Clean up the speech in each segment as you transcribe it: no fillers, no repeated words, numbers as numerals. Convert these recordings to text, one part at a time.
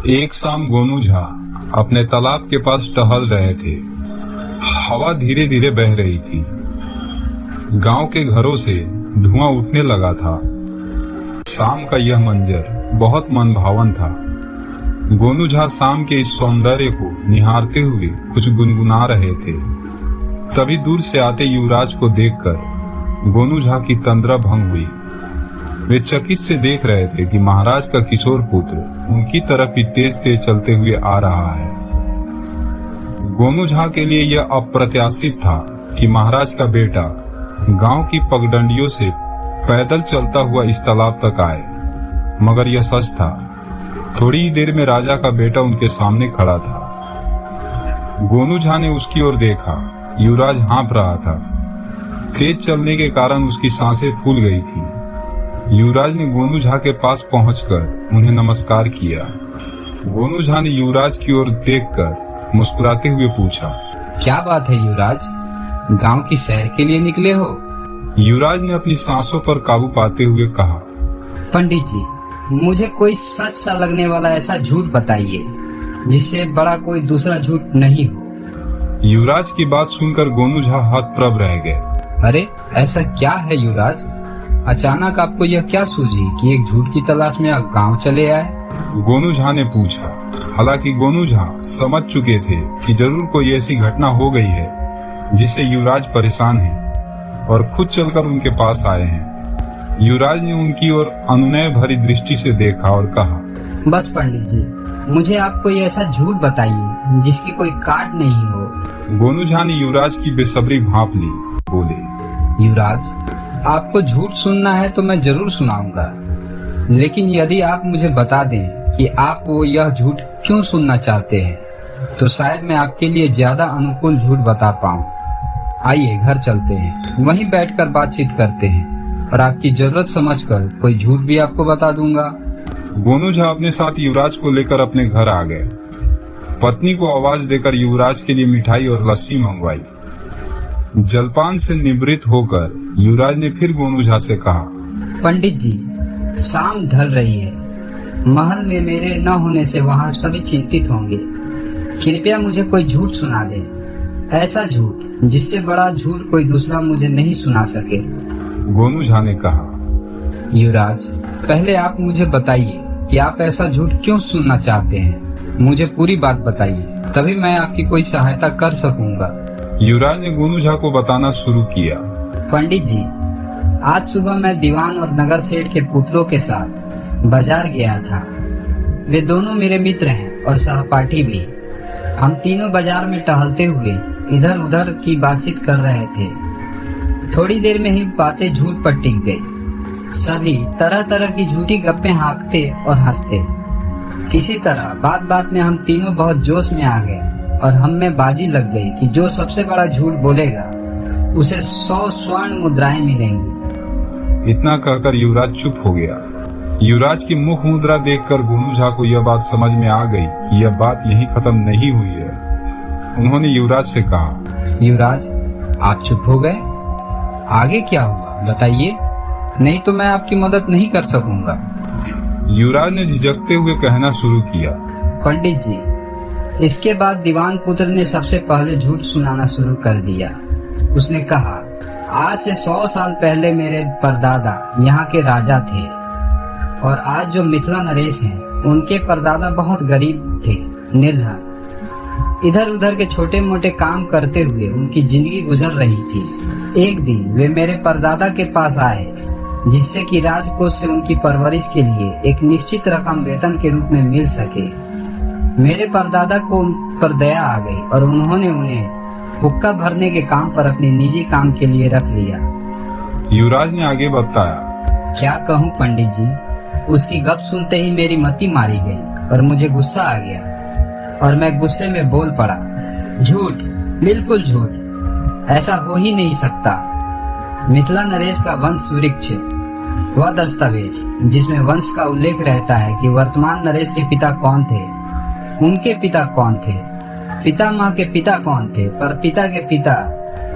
एक शाम गोनू झा अपने तालाब के पास टहल रहे थे। हवा धीरे धीरे बह रही थी। गांव के घरों से धुआं उठने लगा था। शाम का यह मंजर बहुत मनभावन था। गोनू झा शाम के इस सौंदर्य को निहारते हुए कुछ गुनगुना रहे थे। तभी दूर से आते युवराज को देखकर गोनू झा की तंद्रा भंग हुई। वे चकित से देख रहे थे कि महाराज का किशोर पुत्र उनकी तरफ ही तेज तेज चलते हुए आ रहा है। गोनू झा के लिए यह अप्रत्याशित था कि महाराज का बेटा गांव की पगडंडियों से पैदल चलता हुआ इस तालाब तक आए, मगर यह सच था। थोड़ी ही देर में राजा का बेटा उनके सामने खड़ा था। गोनू झा ने उसकी ओर देखा। युवराज हाँफ रहा था। तेज चलने के कारण उसकी सांसें फूल गई थी। युवराज ने गोनू झा के पास पहुंचकर उन्हें नमस्कार किया। गोनू झा ने युवराज की ओर देखकर मुस्कुराते हुए पूछा, क्या बात है युवराज, गांव की सैर के लिए निकले हो? युवराज ने अपनी सांसों पर काबू पाते हुए कहा, पंडित जी, मुझे कोई सच सा लगने वाला ऐसा झूठ बताइए जिससे बड़ा कोई दूसरा झूठ नहीं हो। युवराज की बात सुनकर गोनू झा हतप्रभ रह गए। अरे ऐसा क्या है युवराज, अचानक आपको यह क्या सूझी कि एक झूठ की तलाश में आप गांव चले आए? गोनू झा ने पूछा। हालांकि गोनू झा समझ चुके थे कि जरूर कोई ऐसी घटना हो गई है जिससे युवराज परेशान हैं और खुद चलकर उनके पास आए हैं। युवराज ने उनकी ओर अनुनय भरी दृष्टि से देखा और कहा, बस पंडित जी, मुझे आप कोई ऐसा झूठ बताइए जिसकी कोई काट नहीं हो। गोनू झा ने युवराज की बेसब्री भांप ली। बोले, युवराज, आपको झूठ सुनना है तो मैं जरूर सुनाऊंगा, लेकिन यदि आप मुझे बता दें कि आप वो यह झूठ क्यों सुनना चाहते हैं तो शायद मैं आपके लिए ज्यादा अनुकूल झूठ बता पाऊं। आइए घर चलते हैं, वहीं बैठकर बातचीत करते हैं और आपकी जरूरत समझकर कोई झूठ भी आपको बता दूंगा। गोनू झा अपने साथ युवराज को लेकर अपने घर आ गए। पत्नी को आवाज देकर युवराज के लिए मिठाई और लस्सी मंगवाई। जलपान से निवृत्त होकर युवराज ने फिर गोनू झा से कहा, पंडित जी, शाम ढल रही है। महल में मेरे न होने से वहाँ सभी चिंतित होंगे। कृपया मुझे कोई झूठ सुना दे, ऐसा झूठ जिससे बड़ा झूठ कोई दूसरा मुझे नहीं सुना सके। गोनू झा ने कहा, युवराज, पहले आप मुझे बताइए कि आप ऐसा झूठ क्यों सुनना चाहते हैं। मुझे पूरी बात बताइए, तभी मैं आपकी कोई सहायता कर सकूंगा। युवराज ने गोनू झा को बताना शुरू किया। पंडित जी, आज सुबह मैं दीवान और नगर सेठ के पुत्रों के साथ बाजार गया था। वे दोनों मेरे मित्र हैं और सहपाठी भी। हम तीनों बाजार में टहलते हुए इधर उधर की बातचीत कर रहे थे। थोड़ी देर में ही बातें झूठ पर टिक गई। सभी तरह तरह की झूठी गप्पे हाँकते और हंसते। किसी तरह बात बात में हम तीनों बहुत जोश में आ गए और हम में बाजी लग गई कि जो सबसे बड़ा झूठ बोलेगा उसे 100 स्वर्ण मुद्राएं मिलेंगी। इतना कहकर युवराज चुप हो गया। युवराज की मुख मुद्रा देखकर गोनू झा को यह बात समझ में आ गई कि यह बात यहीं खत्म नहीं हुई है। उन्होंने युवराज से कहा, युवराज, आप चुप हो गए, आगे क्या हुआ बताइए, नहीं तो मैं आपकी मदद नहीं कर सकूंगा। युवराज ने झिझकते हुए कहना शुरू किया, पंडित जी, इसके बाद दीवान पुत्र ने सबसे पहले झूठ सुनाना शुरू कर दिया। उसने कहा, आज से 100 साल पहले मेरे परदादा यहाँ के राजा थे और आज जो मिथिला नरेश हैं, उनके परदादा बहुत गरीब थे, निर्धन। इधर उधर के छोटे मोटे काम करते हुए उनकी जिंदगी गुजर रही थी। एक दिन वे मेरे परदादा के पास आए, जिससे कि राजकोष से उनकी परवरिश के लिए एक निश्चित रकम वेतन के रूप में मिल सके। मेरे परदादा को उन पर दया आ गई और उन्होंने उन्हें हुक्का भरने के काम पर अपने निजी काम के लिए रख लिया। युवराज ने आगे बताया, क्या कहूँ पंडित जी, उसकी गप सुनते ही मेरी मति मारी गई और मुझे गुस्सा आ गया और मैं गुस्से में बोल पड़ा, झूठ, बिल्कुल झूठ, ऐसा हो ही नहीं सकता। मिथिला नरेश का वंश वृक्ष, वह दस्तावेज जिसमें वंश का उल्लेख रहता है कि वर्तमान नरेश के पिता कौन थे, उनके पिता कौन थे, पितामह के पिता कौन थे, पर पिता के पिता,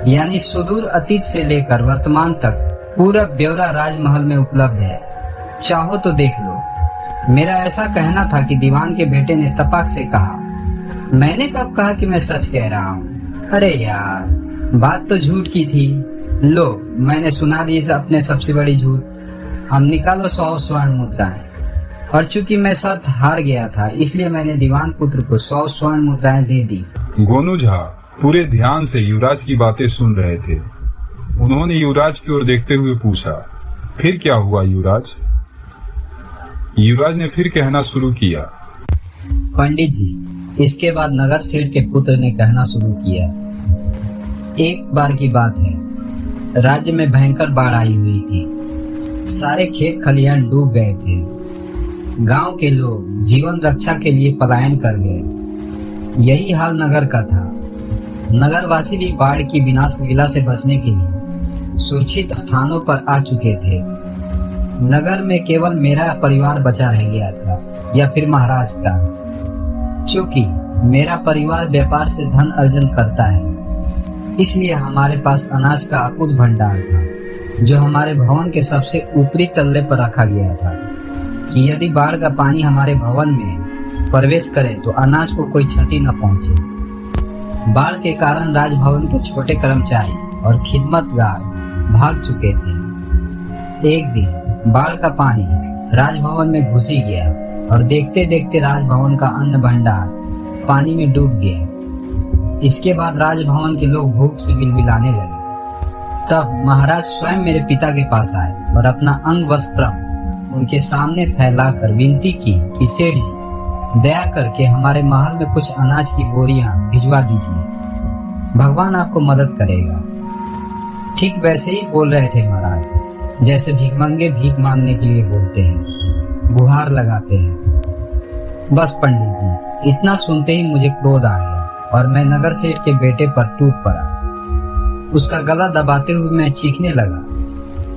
यानी सुदूर अतीत से लेकर वर्तमान तक पूरा ब्यौरा राजमहल में उपलब्ध है। चाहो तो देख लो। मेरा ऐसा कहना था कि दीवान के बेटे ने तपाक से कहा, मैंने कब कहा कि मैं सच कह रहा हूँ? अरे यार, बात तो झूठ की थी। लो, मैंने सुना दी अपने सबसे बड़ी झूठ। हम निकालो 100 स्वर्ण मुद्राएं। और चूंकि मैं शर्त हार गया था, इसलिए मैंने दीवान पुत्र को 100 स्वर्ण मुद्राएं दे दी। गोनू झा पूरे ध्यान से युवराज की बातें सुन रहे थे। उन्होंने युवराज की ओर देखते हुए पूछा, फिर क्या हुआ युवराज? युवराज ने फिर कहना शुरू किया, पंडित जी, इसके बाद नगर सेठ के पुत्र ने कहना शुरू किया, एक बार की बात है, राज्य में भयंकर बाढ़ आई हुई थी। सारे खेत खलिहान डूब गए थे। गांव के लोग जीवन रक्षा के लिए पलायन कर गए। यही हाल नगर का था। नगरवासी भी बाढ़ की विनाश लीला से बचने के लिए सुरक्षित स्थानों पर आ चुके थे। नगर में केवल मेरा परिवार बचा रह गया था, या फिर महाराज का। क्योंकि मेरा परिवार व्यापार से धन अर्जन करता है, इसलिए हमारे पास अनाज का अकुत भंडार था, जो हमारे भवन के सबसे ऊपरी तल्ले पर रखा गया था कि यदि बाढ़ का पानी हमारे भवन में प्रवेश करे तो अनाज को कोई क्षति न पहुंचे। बाढ़ के कारण राजभवन के छोटे कर्मचारी और खिदमतगार भाग चुके थे। एक दिन बाढ़ का पानी राजभवन में घुसी गया और देखते देखते राजभवन का अन्न भंडार पानी में डूब गया। इसके बाद राजभवन के लोग भूख से बिलबिलाने लगे। तब महाराज स्वयं मेरे पिता के पास आए और अपना अंग वस्त्र उनके सामने फैलाकर विनती की कि सेठ जी, दया करके हमारे महल में कुछ अनाज की बोरियां भिजवा दीजिए, भगवान आपको मदद करेगा। ठीक वैसे ही बोल रहे थे महाराज, जैसे भिखमंगे भीख मांगने के लिए बोलते हैं, गुहार लगाते हैं। बस पंडित जी, इतना सुनते ही मुझे क्रोध आ गया और मैं नगर सेठ के बेटे पर टूट पड़ा। उसका गला दबाते हुए मैं चीखने लगा,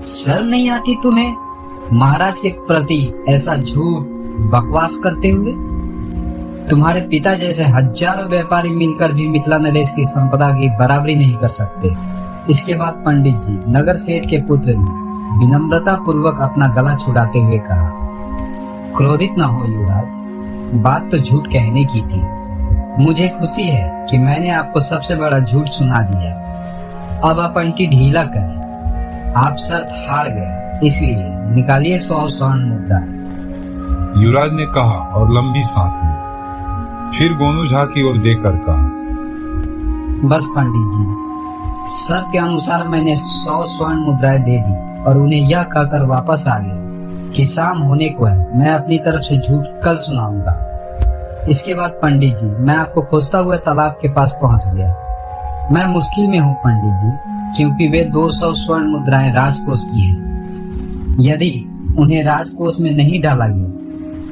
शर्म नहीं आती तुम्हें महाराज के प्रति ऐसा झूठ बकवास करते हुए? तुम्हारे पिता जैसे हजारों व्यापारी मिलकर भी मिथिला नरेश की संपदा की बराबरी नहीं कर सकते। इसके बाद पंडित जी, नगर सेठ के पुत्र ने विनम्रता पूर्वक अपना गला छुड़ाते हुए कहा, क्रोधित न हो युवराज, बात तो झूठ कहने की थी। मुझे खुशी है कि मैंने आपको सबसे बड़ा झूठ सुना दिया। अब आप अंटी ढीला करें। आप शर्त हार गए, इसलिए निकालिए 100 स्वर्ण मुद्राएं। युवराज ने कहा और लंबी सांस ली। फिर गोनू झा की ओर देखकर कहा, बस पंडित जी, शर्त के अनुसार मैंने 100 स्वर्ण मुद्राएं दे दी और उन्हें यह कहकर वापस आ गए कि शाम होने को है, मैं अपनी तरफ से झूठ कल सुनाऊंगा। इसके बाद पंडित जी, मैं आपको खोजता हुआ तालाब के पास पहुंच गया। मैं मुश्किल में हूँ पंडित जी, क्योंकि वे 200 स्वर्ण मुद्राएं राजकोष की हैं। यदि उन्हें राजकोष में नहीं डाला गया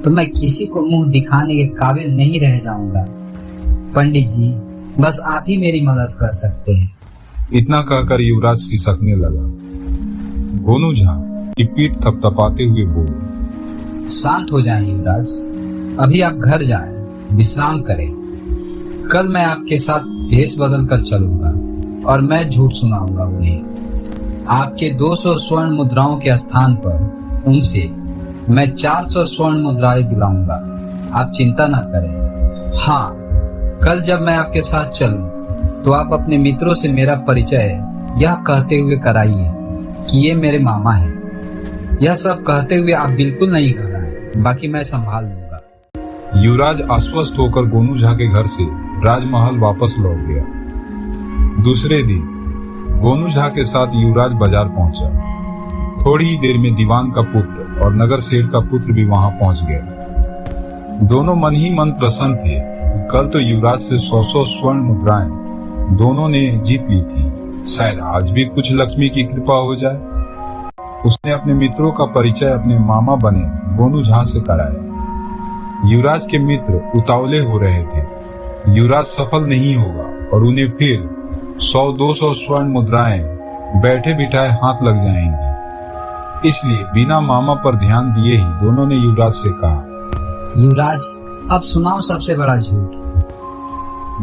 तो मैं किसी को मुंह दिखाने के काबिल नहीं रह जाऊंगा। पंडित जी, बस आप ही मेरी मदद कर सकते हैं। इतना कहकर युवराज सिसकने लगा। गोनू झा की पीठ थपथपाते हुए बोले, शांत हो जाएं युवराज, अभी आप घर जाएं, विश्राम करें। कल मैं आपके साथ भेष बदल कर चलूंगा और मैं झूठ सुनाऊंगा उन्हें। आपके 200 स्वर्ण मुद्राओं के स्थान पर उनसे मैं 400 स्वर्ण मुद्राएं दिलाऊंगा। आप चिंता न करें। हाँ, कल जब मैं आपके साथ चलूं तो आप अपने मित्रों से मेरा परिचय यह कहते हुए कराइए कि ये मेरे मामा हैं। यह सब कहते हुए आप बिल्कुल नहीं घबराएं, बाकी मैं संभाल लूंगा। युवराज आश्वस्त होकर गोनू झा के घर से राजमहल वापस लौट गया। दूसरे दिन गोनू झा के साथ युवराज बाजार पहुंचा। थोड़ी ही देर में दीवान का पुत्र और नगर सेठ का पुत्र भी वहां पहुंच गए। दोनों मन ही मन प्रसन्न थे। कल तो युवराज से 100 स्वर्ण मुद्राएं दोनों ने जीत ली थी। शायद आज भी कुछ लक्ष्मी की कृपा हो जाए। उसने अपने मित्रों का परिचय अपने मामा बने गोनू झा से कराया। युवराज के मित्र उतावले हो रहे थे। युवराज सफल नहीं होगा और उन्हें फिर 100-200 स्वर्ण मुद्राएं बैठे बिठाए हाथ लग जाएंगी। इसलिए बिना मामा पर ध्यान दिए ही दोनों ने युवराज से कहा, युवराज, अब सुनाओ सबसे बड़ा झूठ।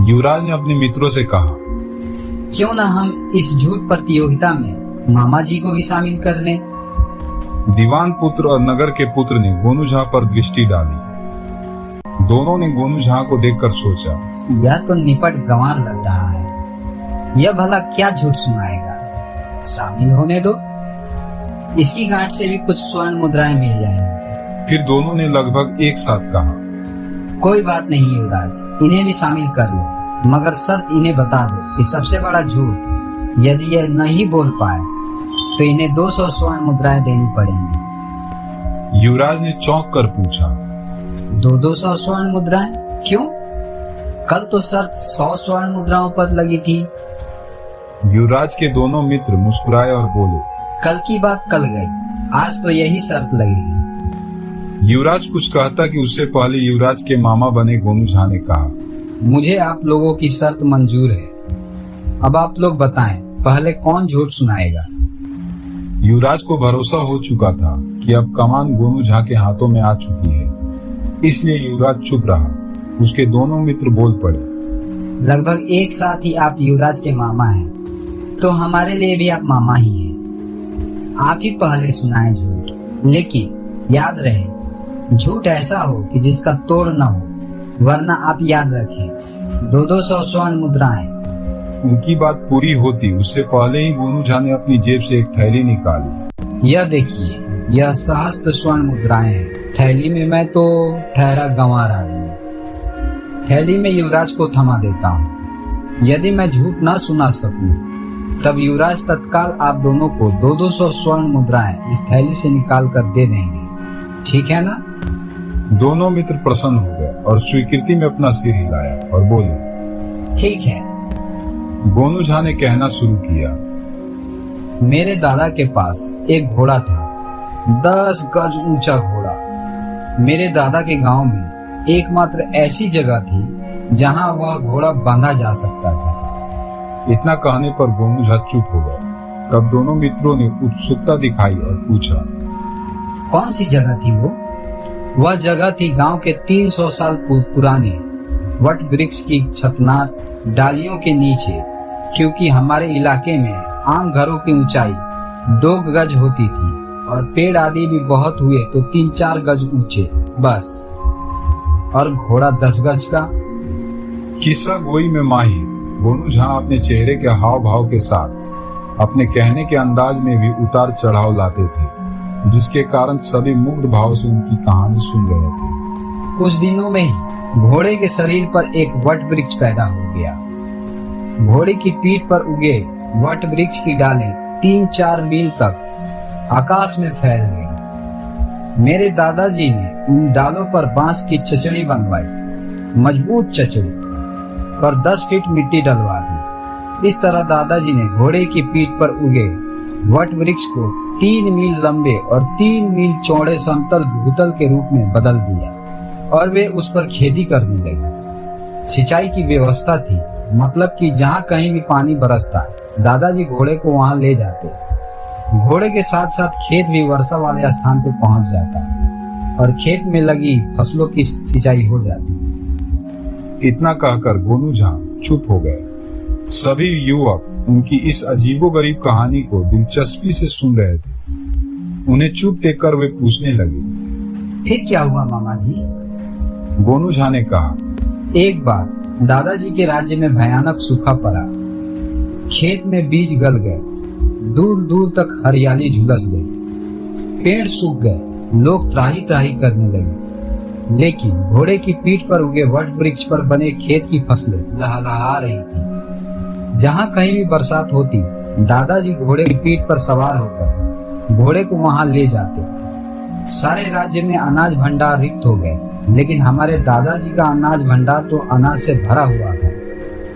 युवराज ने अपने मित्रों से कहा, क्यों ना हम इस झूठ प्रतियोगिता में मामा जी को भी शामिल कर लें। दीवान पुत्र और नगर के पुत्र ने गोनू झा पर दृष्टि डाली। दोनों ने गोनू झा को देखकर सोचा, यह तो निपट गंवार लग रहा है। यह भला क्या झूठ सुनाएगा? शामिल होने दो, इसकी गांठ से भी कुछ स्वर्ण मुद्राएं मिल जाएंगी। फिर दोनों ने लगभग एक साथ कहा, कोई बात नहीं युवराज, इन्हें भी शामिल कर लो, मगर शर्त इन्हें बता दो कि सबसे बड़ा झूठ यदि यह नहीं बोल पाए तो इन्हें 200 स्वर्ण मुद्राएं देनी पड़ेंगी। युवराज ने चौंक कर पूछा, 200 स्वर्ण मुद्राएं? क्यों? कल तो शर्त 100 स्वर्ण मुद्राओं पर लगी थी। युवराज के दोनों मित्र मुस्कुराए और बोले, कल की बात कल गई, आज तो यही शर्त लगेगी। युवराज कुछ कहता कि उससे पहले युवराज के मामा बने गोनू झा ने कहा, मुझे आप लोगों की शर्त मंजूर है। अब आप लोग बताएं, पहले कौन झूठ सुनाएगा? युवराज को भरोसा हो चुका था कि अब कमान गोनू झा के हाथों में आ चुकी है, इसलिए युवराज चुप रहा। उसके दोनों मित्र बोल पड़े, लगभग एक साथ ही आप युवराज के मामा हैं, तो हमारे लिए भी आप मामा ही हैं। आप ही पहले सुनाए झूठ, लेकिन याद रहे झूठ ऐसा हो कि जिसका तोड़ न हो, वरना आप याद रखें 200 स्वर्ण मुद्राएं। उनकी बात पूरी होती उससे पहले ही गोनू झा ने अपनी जेब से एक थैली निकाली। यह देखिए, यह सहस्त्र स्वर्ण मुद्राएं हैं। थैली में मैं तो ठहरा गंवार आदमी। थैली में युवराज को थमा देता हूँ। यदि मैं झूठ न सुना सकूं, तब युवराज तत्काल आप दोनों को 200 स्वर्ण मुद्राएं इस थैली से निकाल कर दे देंगे। ठीक है ना? दोनों मित्र प्रसन्न हो गए और स्वीकृति में अपना सिर हिलाया और बोले, ठीक है। गोनू झा ने कहना शुरू किया, मेरे दादा के पास एक घोड़ा था, 10 गज ऊंचा घोड़ा। मेरे दादा के गांव में एकमात्र ऐसी जगह थी जहां वह घोड़ा बांधा जा सकता था। इतना कहने पर गोनू झा चुप हो गए। तब दोनों मित्रों ने उत्सुकता दिखाई और पूछा, कौन सी जगह थी वो? वह जगह थी गांव के 300 साल पुराने वट वृक्ष की छतनार डालियों के नीचे, क्योंकि हमारे इलाके में आम घरों की ऊंचाई 2 गज होती थी और पेड़ आदि भी बहुत हुए तो 3-4 गज ऊंचे बस, और घोड़ा 10 गज का। किस्सा गोई में माहिर गोनू झा अपने चेहरे के हाव भाव के साथ अपने कहने के अंदाज में भी उतार चढ़ाव लाते थे, जिसके कारण सभी मुग्ध भाव से उनकी कहानी सुन रहे थे। कुछ दिनों में ही घोड़े के शरीर पर एक वट वृक्ष पैदा हो गया। घोड़े की पीठ पर उगे वट वृक्ष की डालें 3-4 मील तक आकाश में फैल गई। मेरे दादाजी ने उन डालों पर बांस की चचड़ी बनवाई, मजबूत चचड़ी, और 10 फीट मिट्टी डलवा दी। इस तरह दादाजी ने घोड़े की पीठ पर उगे वट वृक्ष को 3 मील लंबे और 3 मील चौड़े समतल भूतल के रूप में बदल दिया और वे उस पर खेती करने लगे। सिंचाई की व्यवस्था थी, मतलब कि जहाँ कहीं भी पानी बरसता दादाजी घोड़े को वहाँ ले जाते। घोड़े के साथ साथ खेत भी वर्षा वाले स्थान पर पहुंच जाता और खेत में लगी फसलों की सिंचाई हो जाती। इतना कहकर गोनू झा चुप हो गए। सभी युवक उनकी इस अजीबोगरीब कहानी को दिलचस्पी से सुन रहे थे। उन्हें चुप देखकर वे पूछने लगे, फिर क्या हुआ मामा जी? गोनू झा ने कहा, एक बार दादाजी के राज्य में भयानक सूखा पड़ा। खेत में बीज गल गए, दूर दूर तक हरियाली झुलस गई, पेड़ सूख गए, लोग त्राही त्राही करने लगे। लेकिन घोड़े की पीठ पर उगे वट वृक्ष पर बने खेत की फसलें लहलहा रही थी। जहाँ कहीं भी बरसात होती, दादाजी घोड़े की पीठ पर सवार होकर घोड़े को वहां ले जाते। सारे राज्य में अनाज भंडार रिक्त हो गए, लेकिन हमारे दादाजी का अनाज भंडार तो अनाज से भरा हुआ था।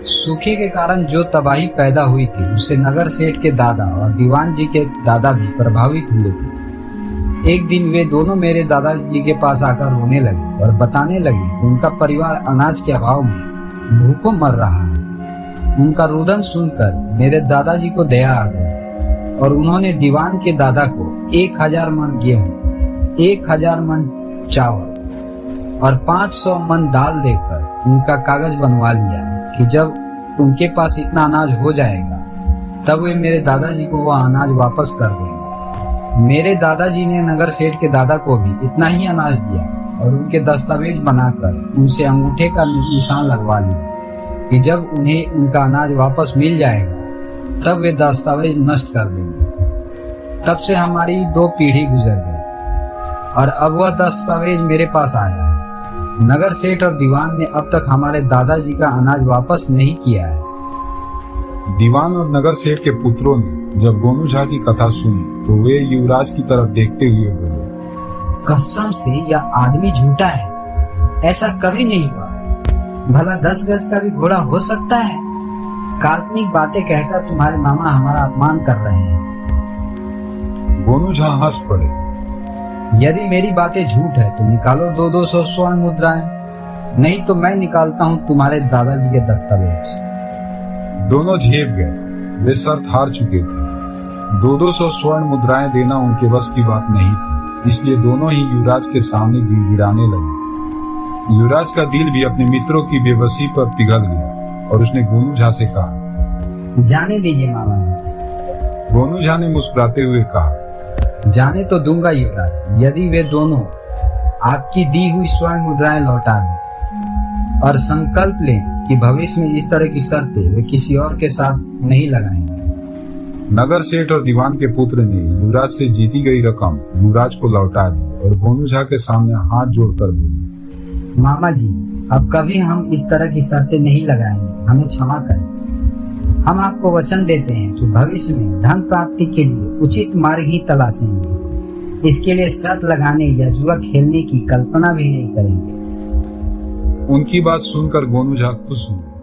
सूखे के कारण जो तबाही पैदा हुई थी, उससे नगर सेठ के दादा और दीवान जी के दादा भी प्रभावित हुए थे। एक दिन वे दोनों मेरे दादाजी के पास आकर रोने लगे और बताने लगे कि उनका परिवार अनाज के अभाव में भूखों मर रहा है। उनका रुदन सुनकर मेरे दादाजी को दया आ गई और उन्होंने दीवान के दादा को 1000 मन गेहूं, 1000 मन चावल और 500 मन दाल देकर उनका कागज बनवा लिया कि जब उनके पास इतना अनाज हो जाएगा तब वे मेरे दादाजी को वह अनाज वापस कर देंगे। मेरे दादाजी ने नगर सेठ के दादा को भी इतना ही अनाज दिया और उनके दस्तावेज बनाकर उनसे अंगूठे का निशान लगवा लिया कि जब उन्हें उनका अनाज वापस मिल जाएगा तब वे दस्तावेज नष्ट कर देंगे। तब से हमारी 2 पीढ़ी गुजर गई और अब वह दस्तावेज मेरे पास आया है। नगर सेठ और दीवान ने अब तक हमारे दादाजी का अनाज वापस नहीं किया है। दीवान और नगर सेठ के पुत्रों ने जब गोनू झा की कथा सुनी तो वे युवराज की तरफ देखते हुए बोले, कसम से यह आदमी झूठा है, ऐसा कभी नहीं हुआ। भला 10 गज का भी घोड़ा हो सकता है? काल्पनिक बातें कहकर तुम्हारे मामा हमारा अपमान कर रहे हैं। गोनू झा हंस पड़े। यदि मेरी बातें झूठ है तो निकालो 200 स्वर्ण मुद्राएं, नहीं तो मैं निकालता हूँ तुम्हारे दादाजी के दस्तावेज। दोनों झेप गए। वे शर्त हार चुके थे। 200 स्वर्ण मुद्राएं देना उनके बस की बात नहीं थी, इसलिए दोनों ही युवराज के सामने गिड़गिड़ाने लगे। युवराज का दिल भी अपने मित्रों की बेबसी पर पिघल गया और उसने गोनू झा से कहा, जाने दीजिए मामा जी। गोनू झा ने मुस्कुराते हुए कहा, जाने तो दूंगा युवराज, यदि वे दोनों आपकी दी हुई स्वर्ण मुद्राएं लौटा दें और संकल्प लें कि भविष्य में इस तरह की शर्तें वे किसी और के साथ नहीं लगाएंगे। नगर सेठ और दीवान के पुत्र ने युवराज से जीती गई रकम युवराज को लौटा दी और गोनू झा के सामने हाथ जोड़कर बोले, मामा जी, अब कभी हम इस तरह की शर्तें नहीं लगाएंगे, हमें क्षमा करें। हम आपको वचन देते हैं कि भविष्य में धन प्राप्ति के लिए उचित मार्ग ही तलाशेंगे। इसके लिए शर्त लगाने या जुआ खेलने की कल्पना भी नहीं करेंगे। उनकी बात सुनकर गोनू झा खुश हुए।